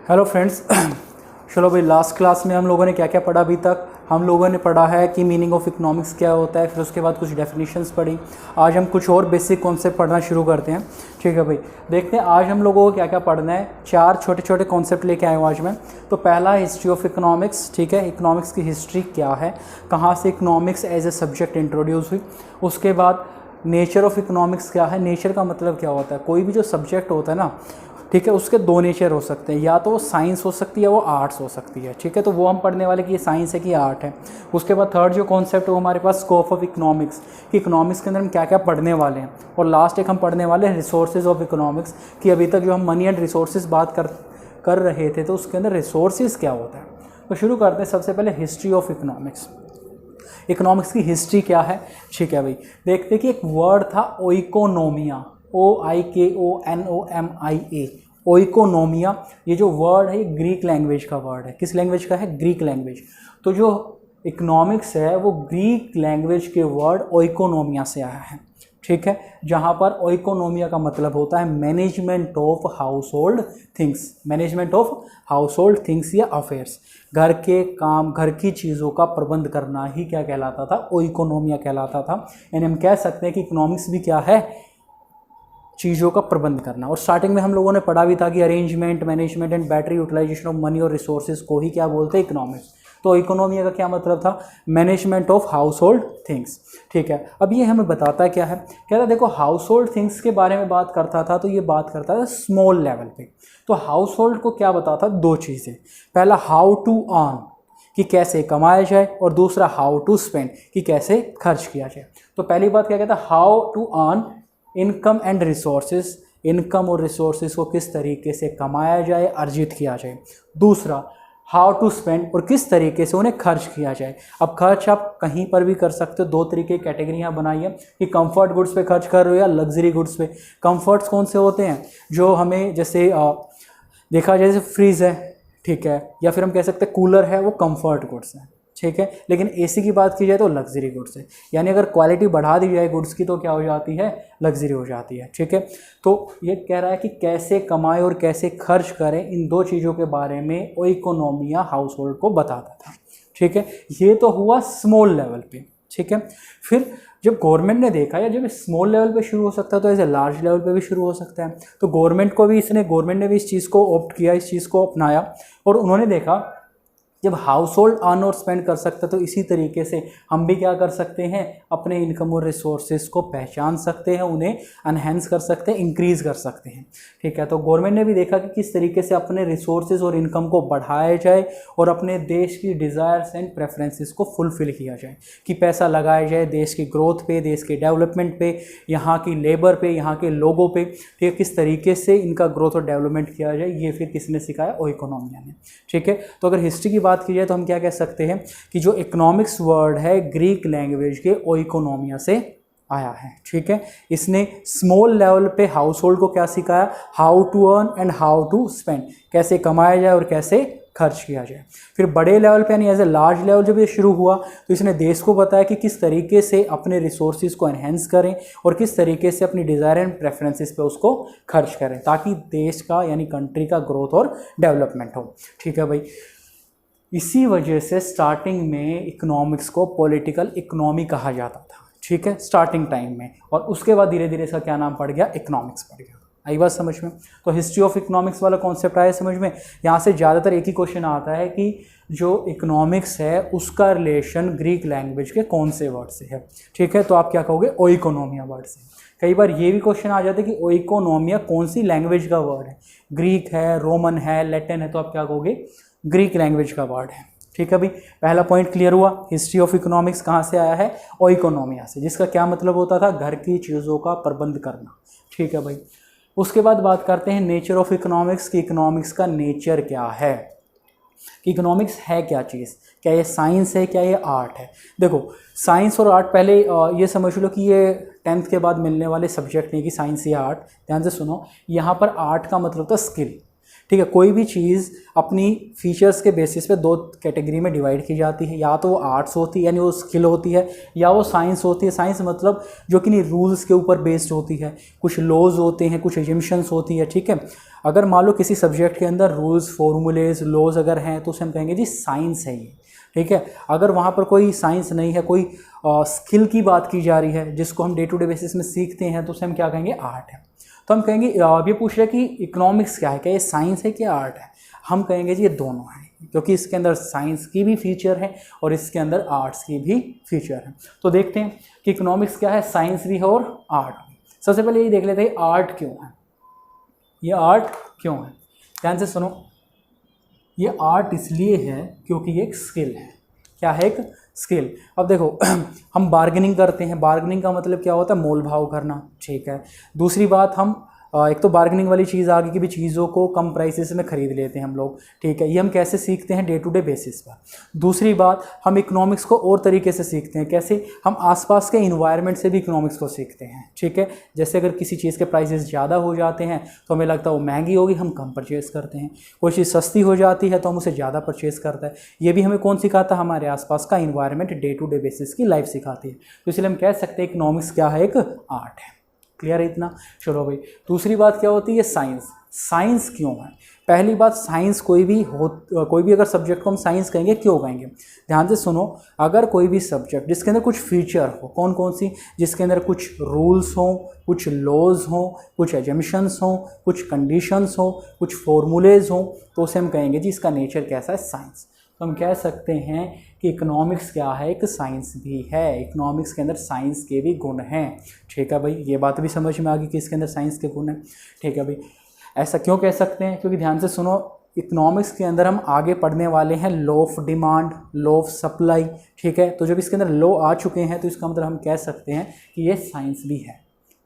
Hello friends. चलो भाई, last class में हम लोगों ने क्या क्या पढ़ा अभी तक। हम लोगों ने पढ़ा है कि मीनिंग ऑफ इकोनॉमिक्स क्या होता है, फिर उसके बाद कुछ डेफिनेशंस पढ़ी। आज हम कुछ और बेसिक कॉन्सेप्ट पढ़ना शुरू करते हैं। ठीक है भाई, देखते हैं आज हम लोगों को क्या क्या पढ़ना है। 4 छोटे छोटे कॉन्सेप्ट लेके आए हूँ आज मैं। तो पहला हिस्ट्री ऑफ इकोनॉमिक्स। ठीक है, इकोनॉमिक्स की हिस्ट्री क्या है, कहाँ से economics as a subject introduce हुई। उसके बाद नेचर ऑफ इकोनॉमिक्स क्या है, नेचर का मतलब क्या होता है। कोई भी जो सब्जेक्ट होता है ना, ठीक है, उसके 2 नेचर हो सकते हैं, या तो वो साइंस हो सकती है, वो आर्ट्स हो सकती है। ठीक है, तो वो हम पढ़ने वाले कि ये साइंस है कि आर्ट है। उसके बाद थर्ड जो कॉन्सेप्ट है वो हमारे पास स्कोप ऑफ इकोनॉमिक्स, कि इकोनॉमिक्स के अंदर हम क्या क्या पढ़ने वाले हैं। और लास्ट एक हम पढ़ने वाले हैं रिसोर्सेज ऑफ इकोनॉमिक्स, कि अभी तक जो हम मनी एंड रिसोर्सेज बात कर रहे थे, तो उसके अंदर रिसोर्सेज क्या होता है। तो शुरू करते हैं सबसे पहले हिस्ट्री ऑफ इकोनॉमिक्स। इकोनॉमिक्स की हिस्ट्री क्या है। ठीक है भाई, देखते कि एक वर्ड था ओइकोनोमिया, OIKONOMIA, ओइकोनोमिया। ये जो वर्ड है ये ग्रीक लैंग्वेज का वर्ड है। किस लैंग्वेज का है? Greek language. तो जो इकोनॉमिक्स है वो ग्रीक लैंग्वेज के वर्ड ओइकोनोमिया से आया है। ठीक है, जहाँ पर ओइकोनोमिया का मतलब होता है management of house hold things, management of house hold things या अफेयर्स। घर के काम, घर की चीज़ों का प्रबंध करना ही क्या कहलाता था? ओइकोनोमिया कहलाता था। यानी हम कह सकते हैं कि इकोनॉमिक्स भी क्या है? चीज़ों का प्रबंध करना। और स्टार्टिंग में हम लोगों ने पढ़ा भी था कि arrangement, management and better utilization of money और रिसोर्सेज को ही क्या बोलते हैं? इकोनॉमिक्स। तो इकोनॉमिया का क्या मतलब था? Management of house hold things. ठीक है, अब ये हमें बताता क्या है? कहता है देखो, हाउस होल्ड थिंग्स के बारे में बात करता था, तो ये बात करता था स्मॉल लेवल पे। तो हाउस होल्ड को क्या बताता? 2 चीज़ें। पहला हाउ टू अर्न, कि कैसे कमाया जाए, और दूसरा हाउ टू स्पेंड, कि कैसे खर्च किया जाए। तो पहली बात क्या कहता है? How to earn income and resources, income और रिसोर्सेज को किस तरीके से कमाया जाए, अर्जित किया जाए। दूसरा हाउ टू स्पेंड, और किस तरीके से उन्हें खर्च किया जाए। अब खर्च आप कहीं पर भी कर सकते हो। 2 तरीके की कैटेगरियाँ बनाई है कि कंफर्ट गुड्स पे खर्च कर रहे हो या लग्जरी गुड्स पे। कंफर्ट्स कौन से होते हैं? जो हमें जैसे देखा जाए, जैसे फ्रिज है, ठीक है, या फिर हम कह सकते हैं कूलर है, वो कंफर्ट गुड्स हैं। ठीक है, लेकिन एसी की बात की जाए तो लग्जरी गुड्स है। यानी अगर क्वालिटी बढ़ा दी जाए गुड्स की तो क्या हो जाती है? लग्जरी हो जाती है। ठीक है, तो ये कह रहा है कि कैसे कमाएं और कैसे खर्च करें, इन 2 चीज़ों के बारे में ओइकोनोमिया हाउस होल्ड को बताता था। ठीक है, ये तो हुआ स्मॉल लेवल पे। ठीक है, फिर जब गवर्नमेंट ने देखा या जब स्मॉल लेवल पे शुरू हो सकता है तो ऐसे लार्ज लेवल पे भी शुरू हो सकता है। तो गवर्नमेंट ने भी इस चीज़ को ऑप्ट किया, इस चीज़ को अपनाया। और उन्होंने देखा जब हाउस होल्ड अर्न और स्पेंड कर सकते तो इसी तरीके से हम भी क्या कर सकते हैं? अपने इनकम और रिसोर्सेज को पहचान सकते हैं, उन्हें एनहेंस कर सकते हैं, इंक्रीज़ कर सकते हैं। ठीक है, तो गवर्नमेंट ने भी देखा कि किस तरीके से अपने रिसोर्सेज और इनकम को बढ़ाया जाए और अपने देश की डिज़ायर्स एंड प्रेफरेंसेस को फुलफ़िल किया जाए, कि पैसा लगाया जाए देश की ग्रोथ पे, देश के डेवलपमेंट पे, यहाँ की लेबर पे, यहाँ के लोगों पे। ठीक है, किस तरीके से इनका ग्रोथ और डेवलपमेंट किया जाए, ये फिर किसने सिखाया? ओइकोनोमिया ने। ठीक है, तो अगर हिस्ट्री की बात की जाए तो हम क्या कह सकते हैं कि जो इकोनॉमिक्स वर्ड है ग्रीक लैंग्वेज के ओइकोनोमिया से आया है। ठीक है, इसने स्मॉल लेवल पे हाउस होल्ड को क्या सिखाया? How to earn and how to spend, कैसे कमाया जाए और कैसे खर्च किया जाए। फिर बड़े लेवल पे यानी एज ए लार्ज लेवल जब ये शुरू हुआ तो इसने देश को बताया कि किस तरीके से अपने रिसोर्सेज को एनहेंस करें और किस तरीके से अपनी डिज़ायर एंड प्रेफरेंसेस पे उसको खर्च करें, ताकि देश का यानी कंट्री का ग्रोथ और डेवलपमेंट हो। ठीक है भाई, इसी वजह से स्टार्टिंग में इकोनॉमिक्स को पॉलिटिकल इकोनॉमी कहा जाता था। ठीक है, स्टार्टिंग टाइम में। और उसके बाद धीरे धीरे इसका क्या नाम पड़ गया? इकोनॉमिक्स पड़ गया। आई बात समझ में? तो हिस्ट्री ऑफ इकोनॉमिक्स वाला कॉन्सेप्ट आया समझ में। यहाँ से ज़्यादातर एक ही क्वेश्चन आता है कि जो इकोनॉमिक्स है उसका रिलेशन ग्रीक लैंग्वेज के कौन से वर्ड से है। ठीक है, तो आप क्या कहोगे? ओइकोनोमिया वर्ड से। कई बार ये भी क्वेश्चन आ जाता है कि ओइकोनोमिया कौन सी लैंग्वेज का वर्ड है? ग्रीक है, रोमन है, लैटिन है, तो आप क्या कहोगे? ग्रीक लैंग्वेज का वर्ड है। ठीक है भाई, पहला पॉइंट क्लियर हुआ। हिस्ट्री ऑफ इकोनॉमिक्स कहाँ से आया है? ओइकोनोमिया से, जिसका क्या मतलब होता था? घर की चीज़ों का प्रबंध करना। ठीक है भाई, उसके बाद बात करते हैं नेचर ऑफ इकोनॉमिक्स की। इकोनॉमिक्स का नेचर क्या है, कि इकोनॉमिक्स है क्या चीज़? क्या ये साइंस है, क्या ये आर्ट है? देखो, साइंस और आर्ट पहले ये समझ लो कि ये 10th के बाद मिलने वाले सब्जेक्ट नहीं कि साइंस या आर्ट। ध्यान से सुनो, यहाँ पर आर्ट का मतलब था स्किल। ठीक है। कोई भी चीज़ अपनी फीचर्स के बेसिस पे दो कैटेगरी में डिवाइड की जाती है, या तो वो आर्ट्स होती है यानी वो स्किल होती है, या वो साइंस होती है। साइंस मतलब जो कि नहीं रूल्स के ऊपर बेस्ड होती है, कुछ लॉज होते हैं, कुछ एजम्पशंस होती है, ठीक है। अगर मान लो किसी सब्जेक्ट के अंदर रूल्स, फॉर्मूलेज, लॉज अगर हैं तो उसे हम कहेंगे जी साइंस है ये, ठीक है। अगर वहाँ पर कोई साइंस नहीं है, कोई स्किल की बात की जा रही है जिसको हम डे टू डे बेसिस में सीखते हैं, तो उसे हम क्या कहेंगे, आर्ट है। तो हम कहेंगे ये पूछ रहे कि इकोनॉमिक्स क्या है, क्या ये साइंस है क्या आर्ट है। हम कहेंगे जी ये दोनों है, क्योंकि इसके अंदर साइंस की भी फीचर है और इसके अंदर आर्ट्स की भी फीचर है। तो देखते हैं कि इकोनॉमिक्स क्या है, साइंस भी है और आर्ट भी। सबसे पहले ये देख लेते हैं आर्ट क्यों है, ये आर्ट क्यों है। ध्यान से सुनो, ये आर्ट इसलिए है क्योंकि ये एक स्किल है। क्या है, एक स्किल। अब देखो हम बार्गेनिंग करते हैं, बार्गेनिंग का मतलब क्या होता है, मोल भाव करना, ठीक है। दूसरी बात हम एक तो बार्गेनिंग वाली चीज़ आ गई कि भी चीज़ों को कम प्राइसेस में ख़रीद लेते हैं हम लोग, ठीक है। ये हम कैसे सीखते हैं, डे टू डे बेसिस पर। दूसरी बात, हम इकोनॉमिक्स को और तरीके से सीखते हैं, कैसे, हम आसपास के इन्वायरमेंट से भी इकोनॉमिक्स को सीखते हैं, ठीक है। जैसे अगर किसी चीज़ के प्राइसेस ज़्यादा हो जाते हैं तो हमें लगता है वो महंगी होगी, हम कम परचेज़ करते हैं। कोई चीज़ सस्ती हो जाती है तो हम उसे ज़्यादा परचेज़ करते हैं। ये भी हमें कौन सिखाता है, हमारे आसपास का environment, day to day basis की लाइफ सिखाती है। तो इसलिए हम कह सकते हैं इकोनॉमिक्स क्या है, एक आर्ट है। क्लियर है इतना। चलो भाई, दूसरी बात क्या होती है, साइंस। साइंस क्यों है, पहली बात, साइंस कोई भी अगर सब्जेक्ट को हम साइंस कहेंगे, क्यों कहेंगे, ध्यान से सुनो। अगर कोई भी सब्जेक्ट जिसके अंदर कुछ फीचर हो, कौन कौन सी, जिसके अंदर कुछ रूल्स हो, कुछ लॉज हो, कुछ एजम्पशंस हो, कुछ कंडीशंस हो, कुछ फॉर्मूलेज हो, तो उसे हम कहेंगे जी इसका नेचर कैसा है, साइंस। तो हम कह सकते हैं कि इकोनॉमिक्स क्या है, एक साइंस भी है। इकोनॉमिक्स के अंदर साइंस के भी गुण हैं, ठीक है भाई। ये बात भी समझ में आ गई कि इसके अंदर साइंस के गुण हैं, ठीक है भाई। ऐसा क्यों कह सकते हैं, क्योंकि ध्यान से सुनो, इकोनॉमिक्स के अंदर हम आगे पढ़ने वाले हैं law of demand, law of supply, ठीक है। तो जब इसके अंदर लॉ आ चुके हैं तो इसका मतलब हम कह सकते हैं कि ये साइंस भी है,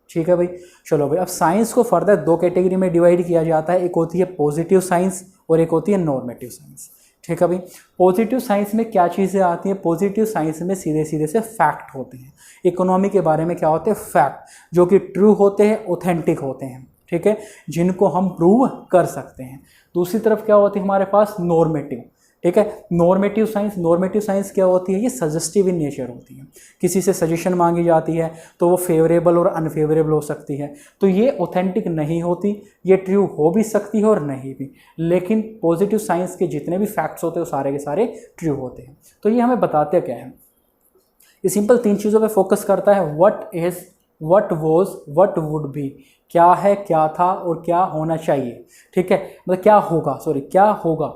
ठीक है भाई। चलो भाई, अब साइंस को फर्दर दो कैटेगरी में डिवाइड किया जाता है, एक होती है पॉजिटिव साइंस और एक होती है नॉर्मेटिव साइंस, ठीक है भाई। पॉजिटिव साइंस में क्या चीज़ें आती हैं, पॉजिटिव साइंस में सीधे सीधे से फैक्ट होते हैं। इकोनॉमी के बारे में क्या होते हैं, फैक्ट, जो कि ट्रू होते हैं, ऑथेंटिक होते हैं, ठीक है, जिनको हम प्रूव कर सकते हैं। दूसरी तरफ क्या होती है हमारे पास, नॉर्मेटिव, ठीक है। नॉर्मेटिव साइंस क्या होती है, ये सजेस्टिव इन नेचर होती है। किसी से सजेशन मांगी जाती है तो वो फेवरेबल और अनफेवरेबल हो सकती है, तो ये ऑथेंटिक नहीं होती, ये ट्रू हो भी सकती है और नहीं भी। लेकिन पॉजिटिव साइंस के जितने भी फैक्ट्स होते हैं वो सारे के सारे ट्रू होते हैं। तो ये हमें बताते क्या है, ये सिंपल तीन चीज़ों पे फोकस करता है, what is, what was, what would be. क्या है, क्या था और क्या होना चाहिए, ठीक है, मतलब क्या होगा, क्या होगा,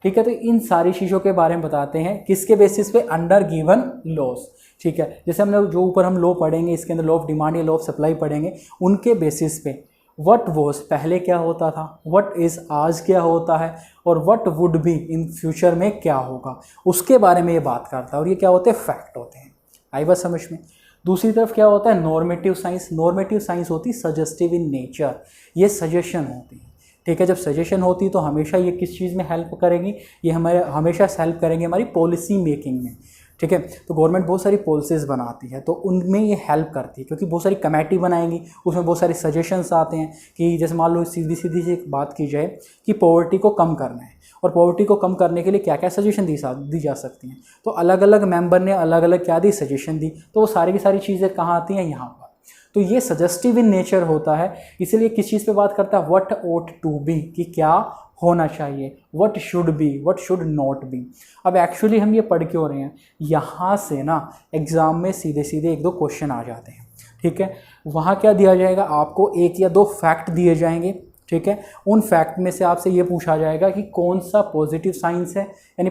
ठीक है। तो इन सारी चीज़ों के बारे में बताते हैं, किसके बेसिस पे, अंडर गिवन लॉज, ठीक है। जैसे हमने जो ऊपर हम लॉ पढ़ेंगे, इसके अंदर लॉ ऑफ डिमांड या लॉ ऑफ सप्लाई पढ़ेंगे, उनके बेसिस पे व्हाट वाज पहले क्या होता था, व्हाट इज़ आज क्या होता है, और what would be in future में क्या होगा, उसके बारे में ये बात करता है। और ये क्या होते हैं, फैक्ट होते हैं। आई बात समझ में। दूसरी तरफ क्या होता है, नॉर्मेटिव साइंस होती है सजेस्टिव इन नेचर, ये सजेशन होती है, ठीक है। जब सजेशन होती है तो हमेशा ये किस चीज़ में हेल्प करेंगी, ये हमारे हमेशा हेल्प करेंगे हमारी पॉलिसी मेकिंग में, ठीक है। तो गवर्नमेंट बहुत सारी पॉलिसीज़ बनाती है तो उनमें ये हेल्प करती है, क्योंकि बहुत सारी कमेटी बनाएंगी, उसमें बहुत सारे सजेशंस आते हैं कि जैसे मान लो सीधी सी एक बात की जाए कि पॉवर्टी को कम करना है, और पॉवर्टी को कम करने के लिए क्या क्या सजेशन दी जा सकती हैं, तो अलग अलग मेंबर ने अलग अलग क्या दी, सजेशन दी। तो वो सारी की सारी चीज़ें कहाँ आती हैं, यहाँ पर। तो ये सजेस्टिव इन नेचर होता है, इसीलिए किस चीज़ पे बात करता है, व्हाट ought टू बी, कि क्या होना चाहिए, what should be, what should not be. अब एक्चुअली हम ये पढ़ के हो रहे हैं, यहाँ से ना एग्ज़ाम में सीधे सीधे एक दो क्वेश्चन आ जाते हैं, ठीक है। वहाँ क्या दिया जाएगा, आपको एक या दो फैक्ट दिए जाएंगे, ठीक है। उन फैक्ट में से आपसे ये पूछा जाएगा कि कौन सा पॉजिटिव साइंस है, यानी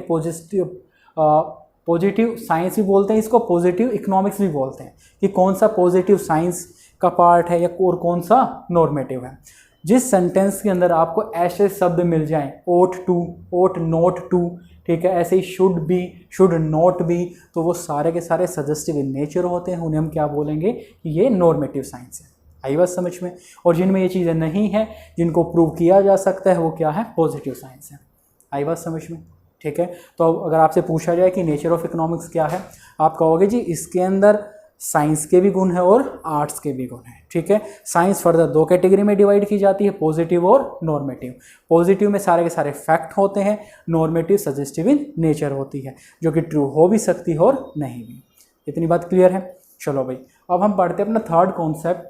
पॉजिटिव साइंस भी बोलते हैं इसको, पॉजिटिव इकोनॉमिक्स भी बोलते हैं, कि कौन सा पॉजिटिव साइंस का पार्ट है या और कौन सा नॉर्मेटिव है। जिस सेंटेंस के अंदर आपको ऐसे शब्द मिल जाएं, ought to, ought not to, ठीक है, ऐसे he should be, should not be, तो वो सारे के सारे सजेस्टिव इन नेचर होते हैं, उन्हें हम क्या बोलेंगे कि ये नॉर्मेटिव साइंस है। आई बात समझ में। और जिनमें ये चीज़ें नहीं हैं, जिनको प्रूव किया जा सकता है, वो क्या है, पॉजिटिव साइंस है। आई बात समझ में, ठीक है। तो अगर आपसे पूछा जाए कि नेचर ऑफ इकोनॉमिक्स क्या है, आप कहोगे जी इसके अंदर साइंस के भी गुण है और आर्ट्स के भी गुण है। ठीक है, साइंस फर्दर दो कैटेगरी में डिवाइड की जाती है, पॉजिटिव और नॉर्मेटिव। पॉजिटिव में सारे के सारे फैक्ट होते हैं, नॉर्मेटिव सजेस्टिव इन नेचर होती है, जो कि ट्रू हो भी सकती है और नहीं भी। इतनी बात क्लियर है। चलो भाई, अब हम पढ़ते हैं अपना थर्ड कॉन्सेप्ट।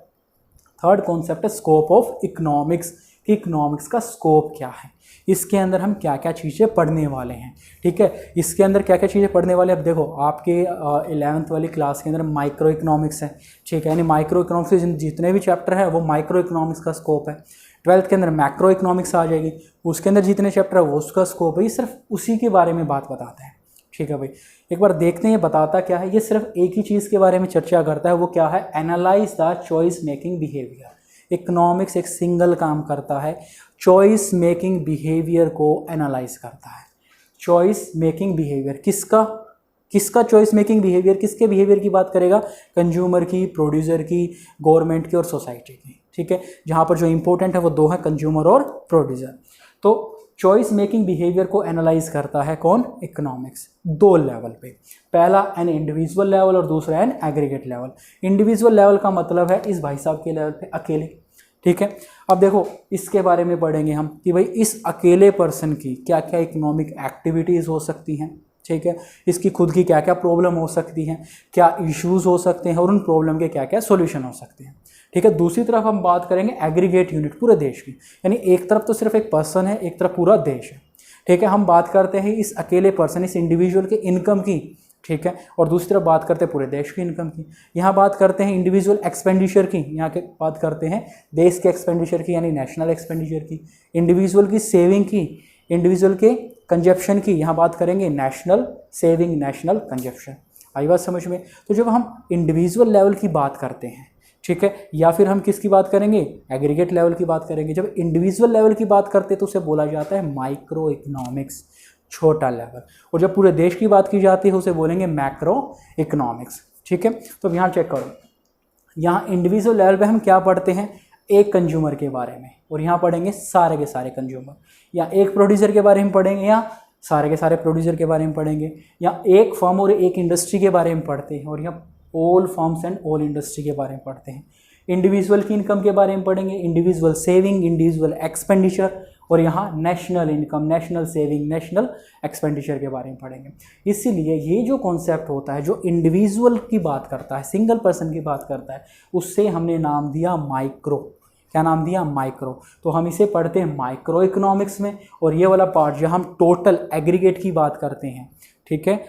थर्ड कॉन्सेप्ट है स्कोप ऑफ इकोनॉमिक्स, कि इकोनॉमिक्स का स्कोप क्या है, इसके अंदर हम क्या क्या चीज़ें पढ़ने वाले हैं। ठीक है, इसके अंदर क्या क्या चीज़ें पढ़ने वाले हैं। अब देखो, आपके 11th वाली क्लास के अंदर माइक्रो इकोनॉमिक्स है। ठीक है, यानी माइक्रो इकोनॉमिक्स के जितने भी चैप्टर है वो माइक्रो इकोनॉमिक्स का स्कोप है। 12th के अंदर मैक्रो इकोनॉमिक्स आ जाएगी, उसके अंदर जितने चैप्टर है वो उसका स्कोप है। ये सिर्फ उसी के बारे में बात बताता है। ठीक है भाई, एक बार देखते हैं ये बताता क्या है। ये सिर्फ एक ही चीज़ के बारे में चर्चा करता है, वो क्या है, analyse the choice making behaviour. Economics एक सिंगल काम करता है, चॉइस मेकिंग बिहेवियर को एनालाइज करता है। चॉइस मेकिंग बिहेवियर किसका चॉइस मेकिंग बिहेवियर, किसके बिहेवियर की बात करेगा, कंज्यूमर की, प्रोड्यूसर की, गवर्नमेंट की और सोसाइटी की। ठीक है, जहाँ पर जो इंपॉर्टेंट है वो दो है, कंज्यूमर और प्रोड्यूसर। तो चॉइस मेकिंग बिहेवियर को एनालाइज करता है कौन, इकोनॉमिक्स, दो लेवल पे। पहला एन इंडिविजुअल लेवल और दूसरा an aggregate level. Individual level का मतलब है इस भाई साहब के लेवल पे अकेले। ठीक है, अब देखो इसके बारे में पढ़ेंगे हम कि भाई इस अकेले पर्सन की क्या क्या इकोनॉमिक एक्टिविटीज़ हो सकती हैं। ठीक है, इसकी खुद की क्या क्या प्रॉब्लम हो सकती हैं, क्या इश्यूज़ हो सकते हैं और उन प्रॉब्लम के क्या क्या सोल्यूशन हो सकते हैं। ठीक है, दूसरी तरफ हम बात करेंगे एग्रीगेट यूनिट, पूरे देश की, यानी एक तरफ तो सिर्फ एक पर्सन है, एक तरफ पूरा देश है। ठीक है, हम बात करते हैं इस अकेले पर्सन, इस इंडिविजुअल के इनकम की। ठीक है, और दूसरी तरफ बात करते हैं पूरे देश की इनकम की। यहाँ बात करते हैं इंडिविजुअल एक्सपेंडिचर की, यहाँ के बात करते हैं देश के एक्सपेंडिचर की, यानी नेशनल एक्सपेंडिचर की। इंडिविजुअल की सेविंग की, इंडिविजुअल के कंजप्शन की, यहाँ बात करेंगे नेशनल सेविंग, नेशनल कंजप्शन। आई बात समझ में। तो जब हम इंडिविजुअल लेवल की बात करते हैं, ठीक है, या फिर हम किसकी बात करेंगे, एग्रीगेट लेवल की बात करेंगे। जब इंडिविजुअल लेवल की बात करते हैं तो उसे बोला जाता है माइक्रो इकोनॉमिक्स, छोटा लेवल। और जब पूरे देश की बात की जाती है उसे बोलेंगे मैक्रो इकोनॉमिक्स। ठीक है, तो यहाँ चेक करो, यहाँ इंडिविजुअल लेवल पे हम क्या पढ़ते हैं, एक कंज्यूमर के बारे में, और यहाँ पढ़ेंगे सारे के सारे कंज्यूमर। या एक प्रोड्यूसर के बारे में पढ़ेंगे, या सारे के सारे प्रोड्यूसर के बारे में पढ़ेंगे। या एक फर्म और एक इंडस्ट्री के बारे में पढ़ते हैं, और यहाँ all firms and all industry के बारे में पढ़ते हैं। इंडिविजुअल की इनकम के बारे में पढ़ेंगे, इंडिविजुअल सेविंग, इंडिविजुअल एक्सपेंडिचर, और यहाँ national income, national saving, national expenditure के बारे में पढ़ेंगे। इसीलिए ये जो कॉन्सेप्ट होता है, जो इंडिविजुअल की बात करता है, सिंगल पर्सन की बात करता है, उससे हमने नाम दिया माइक्रो। क्या नाम दिया, माइक्रो। तो हम इसे पढ़ते हैं माइक्रो इकोनॉमिक्स में। और ये वाला पार्ट जहाँ हम टोटल एग्रीगेट की बात करते हैं, ठीक है,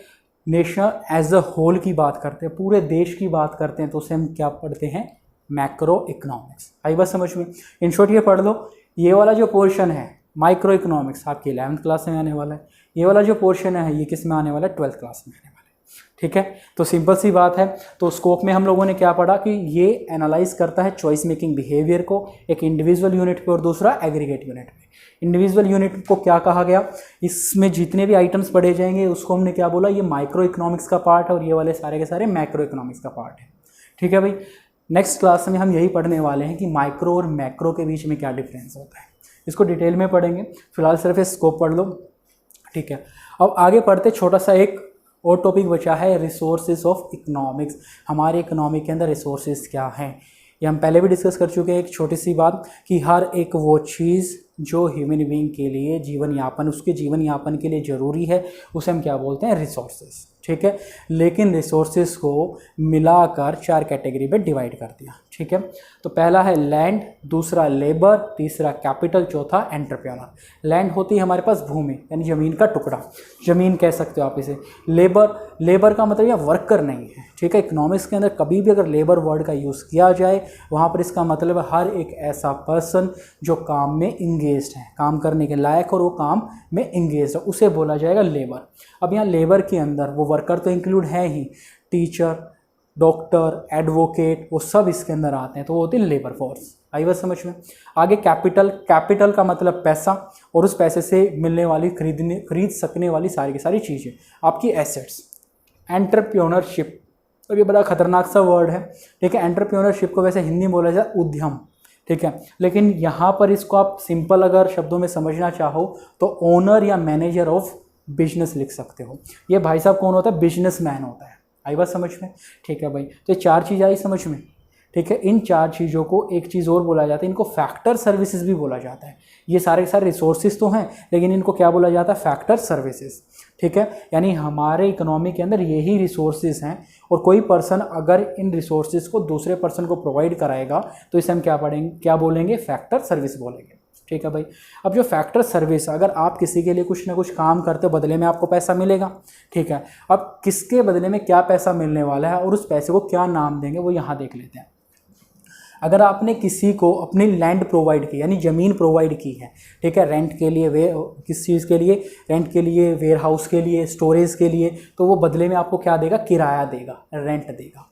नेशन एज अ होल की बात करते हैं, पूरे देश की बात करते हैं, तो उसे हम क्या पढ़ते हैं, मैक्रो इकोनॉमिक्स। आई बात समझ में। इन शॉर्ट ये पढ़ लो, ये वाला जो पोर्शन है माइक्रो इकोनॉमिक्स आपकी 11th क्लास में आने वाला है। ये वाला जो पोर्शन है ये किस में आने वाला है, 12th क्लास में आने वाला है। ठीक है, तो सिंपल सी बात है। तो स्कोप में हम लोगों ने क्या पढ़ा कि ये एनालाइज करता है चॉइस मेकिंग बिहेवियर को, एक इंडिविजुअल यूनिट पे और दूसरा एग्रीगेट यूनिट पे। इंडिविजुअल यूनिट को क्या कहा गया, इसमें जितने भी आइटम्स पढ़े जाएंगे उसको हमने क्या बोला, ये माइक्रो इकोनॉमिक्स का पार्ट है, और ये वाले सारे के सारे मैक्रो इकोनॉमिक्स का पार्ट है। ठीक है भाई, नेक्स्ट क्लास में हम यही पढ़ने वाले हैं कि माइक्रो और मैक्रो के बीच में क्या डिफरेंस होता है, इसको डिटेल में पढ़ेंगे। फिलहाल सिर्फ स्कोप पढ़ लो। ठीक है, अब आगे पढ़ते, छोटा सा एक और टॉपिक बचा है, रिसोर्सेज ऑफ इकोनॉमिक्स। हमारे इकोनॉमिक के अंदर रिसोर्सेज क्या हैं, ये हम पहले भी डिस्कस कर चुके हैं। एक छोटी सी बात कि हर एक वो चीज़ जो ह्यूमन बीइंग के लिए जीवन यापन, उसके जीवन यापन के लिए ज़रूरी है, उसे हम क्या बोलते हैं, रिसोर्सेज। ठीक है, लेकिन रिसोर्सेज को मिलाकर 4 कैटेगरी में डिवाइड कर दिया। ठीक है, तो पहला है लैंड, दूसरा लेबर, तीसरा कैपिटल, चौथा एंटरप्रेन्योर। लैंड होती है हमारे पास भूमि, यानी ज़मीन का टुकड़ा, ज़मीन कह सकते हो आप इसे। लेबर का मतलब यह वर्कर नहीं है। ठीक है, इकोनॉमिक्स के अंदर कभी भी अगर लेबर वर्ड का यूज़ किया जाए, वहाँ पर इसका मतलब है हर एक ऐसा पर्सन जो काम में इंगेज्ड है, काम करने के लायक और वो काम में इंगेज्ड है, उसे बोला जाएगा लेबर। अब यहाँ लेबर के अंदर वो वर्कर तो इंक्लूड है ही, टीचर, डॉक्टर, एडवोकेट, वो सब इसके अंदर आते हैं, तो वो होती है लेबर फोर्स। आई बात समझ में। आगे कैपिटल, कैपिटल का मतलब पैसा, और उस पैसे से मिलने वाली खरीद सकने वाली सारी की सारी चीज़ें, आपकी एसेट्स। एंटरप्रेन्योरशिप, तो ये बड़ा खतरनाक सा वर्ड है। ठीक है, एंटरप्रेन्योरशिप को वैसे हिंदी में बोला जाए उद्यम। ठीक है, लेकिन यहाँ पर इसको आप सिंपल अगर शब्दों में समझना चाहो तो ओनर या मैनेजर ऑफ बिजनेस लिख सकते हो। ये भाई साहब कौन होता है, बिजनेसमैन होता है। आई बात समझ में? ठीक है भाई, तो ये 4 चीज़ आई समझ में। ठीक है, इन 4 चीज़ों को एक चीज़ और बोला जाता है, इनको फैक्टर सर्विसेज भी बोला जाता है। ये सारे के सारे रिसोर्सेज तो हैं, लेकिन इनको क्या बोला जाता है? Factor services. ठीक है, यानी हमारे इकोनॉमी के अंदर यही रिसोर्सेज हैं, और कोई पर्सन अगर इन रिसोर्सेज को दूसरे पर्सन को प्रोवाइड कराएगा तो इसे हम क्या बोलेंगे? फैक्टर सर्विस बोलेंगे। ठीक है भाई, अब जो फैक्टर सर्विस, अगर आप किसी के लिए कुछ ना कुछ काम करते हो, बदले में आपको पैसा मिलेगा। ठीक है, अब किसके बदले में क्या पैसा मिलने वाला है और उस पैसे को क्या नाम देंगे वो यहाँ देख लेते हैं। अगर आपने किसी को अपनी लैंड प्रोवाइड की, यानी ज़मीन प्रोवाइड की है, ठीक है, रेंट के लिए, वे किस चीज़ के लिए? रेंट के लिए, वेयर हाउस के लिए, स्टोरेज के लिए, तो वो बदले में आपको क्या देगा? किराया देगा, रेंट देगा।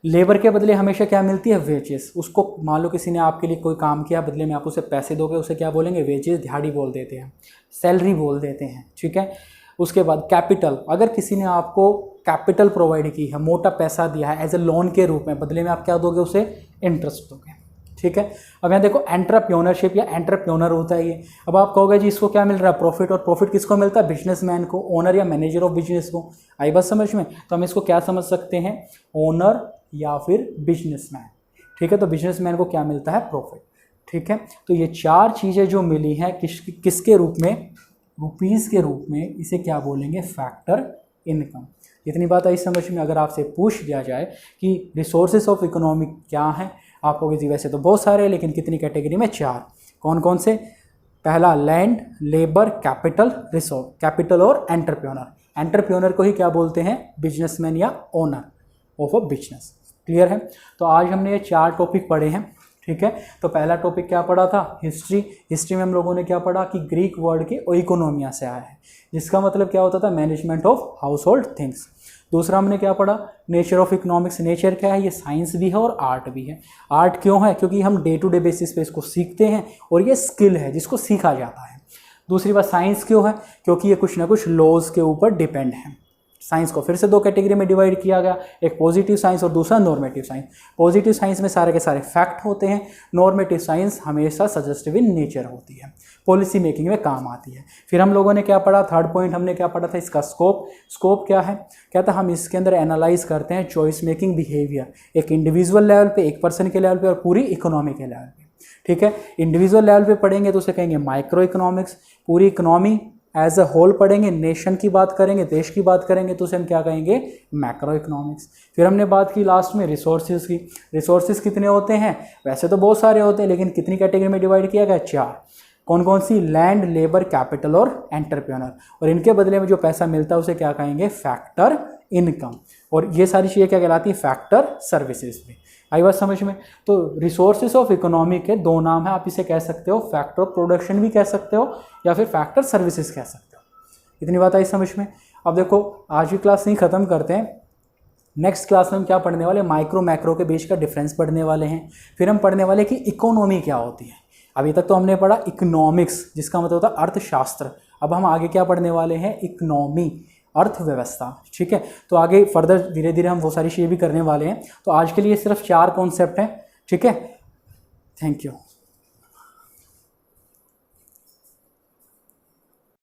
लेबर के बदले हमेशा क्या मिलती है? वेजेस। उसको मान लो किसी ने आपके लिए कोई काम किया, बदले में आप उसे पैसे दोगे, उसे क्या बोलेंगे? वेजेस, दिहाड़ी बोल देते हैं, सैलरी बोल देते हैं। ठीक है, उसके बाद कैपिटल, अगर किसी ने आपको कैपिटल प्रोवाइड की है, मोटा पैसा दिया है एज ए लोन के रूप में, बदले में आप क्या दोगे? उसे इंटरेस्ट दोगे। ठीक है, अब यहाँ देखो एंटरप्रेन्योरशिप या एंटरप्रेन्योर होता है ये। अब आप कहोगे जी इसको क्या मिल रहा है? प्रॉफिट। और प्रॉफिट किसको मिलता है? बिजनेसमैन को, ओनर या मैनेजर ऑफ बिजनेस को। आई बात समझ में? तो हम इसको क्या समझ सकते हैं? ओनर या फिर बिजनेसमैन। ठीक है, तो बिजनेसमैन को क्या मिलता है? प्रॉफिट। ठीक है, तो ये 4 चीज़ें जो मिली हैं किसके रूप में? रुपीज़ के रूप में। इसे क्या बोलेंगे? Factor income. इतनी बात आई समझ में? अगर आपसे पूछ दिया जाए कि रिसोर्सेज ऑफ इकोनॉमी क्या हैं, आप कहोगे जी वैसे तो बहुत सारे हैं, लेकिन कितनी कैटेगरी में? 4। कौन कौन से? पहला land, labour, capital, resource. Capital और एंटरप्रेन्योर। एंटरप्रेन्योर को ही क्या बोलते हैं? बिजनेसमैन या owner of a business. Clear है? तो आज हमने ये 4 टॉपिक पढ़े हैं। ठीक है, तो पहला टॉपिक क्या पढ़ा था? हिस्ट्री। हिस्ट्री में हम लोगों ने क्या पढ़ा कि ग्रीक वर्ड के ओइकोनोमिया से आया है, जिसका मतलब क्या होता था? Management of house hold things. दूसरा हमने क्या पढ़ा? Nature of economics. नेचर क्या है? ये साइंस भी है और आर्ट भी है। आर्ट क्यों है? क्योंकि हम डे टू डे बेसिस पे इसको सीखते हैं और ये स्किल है जिसको सीखा जाता है। दूसरी बात साइंस क्यों है? क्योंकि ये कुछ ना कुछ लॉज के ऊपर डिपेंड है। साइंस को फिर से 2 कैटेगरी में डिवाइड किया गया, एक पॉजिटिव साइंस और दूसरा नॉर्मेटिव साइंस। पॉजिटिव साइंस में सारे के सारे फैक्ट होते हैं, नॉर्मेटिव साइंस हमेशा सजेस्टिव इन नेचर होती है, पॉलिसी मेकिंग में काम आती है। फिर हम लोगों ने क्या पढ़ा? थर्ड पॉइंट हमने क्या पढ़ा था? इसका स्कोप। स्कोप क्या है? क्या था? हम इसके अंदर एनालाइज करते हैं चॉइस मेकिंग बिहेवियर, एक इंडिविजुअल लेवल पे, एक पर्सन के लेवल पे और पूरी इकोनॉमी के लेवल पे। ठीक है, इंडिविजुअल लेवल पे पढ़ेंगे तो उसे कहेंगे माइक्रो इकोनॉमिक्स। पूरी इकोनॉमी एज अ होल पढ़ेंगे, नेशन की बात करेंगे, देश की बात करेंगे तो उसे हम क्या कहेंगे? Macro economics. फिर हमने बात की लास्ट में रिसोर्सेज की। रिसोर्सेज कितने होते हैं? वैसे तो बहुत सारे होते हैं, लेकिन कितनी कैटेगरी में डिवाइड किया गया? 4। कौन कौन सी? लैंड, लेबर, कैपिटल और एंटरप्रेन्योर। और इनके बदले में जो पैसा मिलता है उसे क्या कहेंगे? Factor income. और ये सारी चीज़ें क्या कहलाती हैं? फैक्टर सर्विसेज में। आई बात समझ में? तो रिसोर्सेज ऑफ इकोनॉमी के 2 नाम हैं। आप इसे कह सकते हो फैक्टर ऑफ प्रोडक्शन भी कह सकते हो या फिर फैक्टर सर्विसेज कह सकते हो। इतनी बात आई समझ में? अब देखो आज की क्लास नहीं ख़त्म करते हैं। नेक्स्ट क्लास में हम क्या पढ़ने वाले? माइक्रो मैक्रो के बीच का डिफरेंस पढ़ने वाले हैं। फिर हम पढ़ने वाले कि इकोनॉमी क्या होती है। अभी तक तो हमने पढ़ा इकोनॉमिक्स, जिसका मतलब होता है अर्थशास्त्र। अब हम आगे क्या पढ़ने वाले हैं? इकोनॉमी, अर्थव्यवस्था। ठीक है, तो आगे फर्दर धीरे धीरे हम वो सारी चीज़ें भी करने वाले हैं। तो आज के लिए सिर्फ 4 कॉन्सेप्ट हैं। ठीक है, थैंक यू।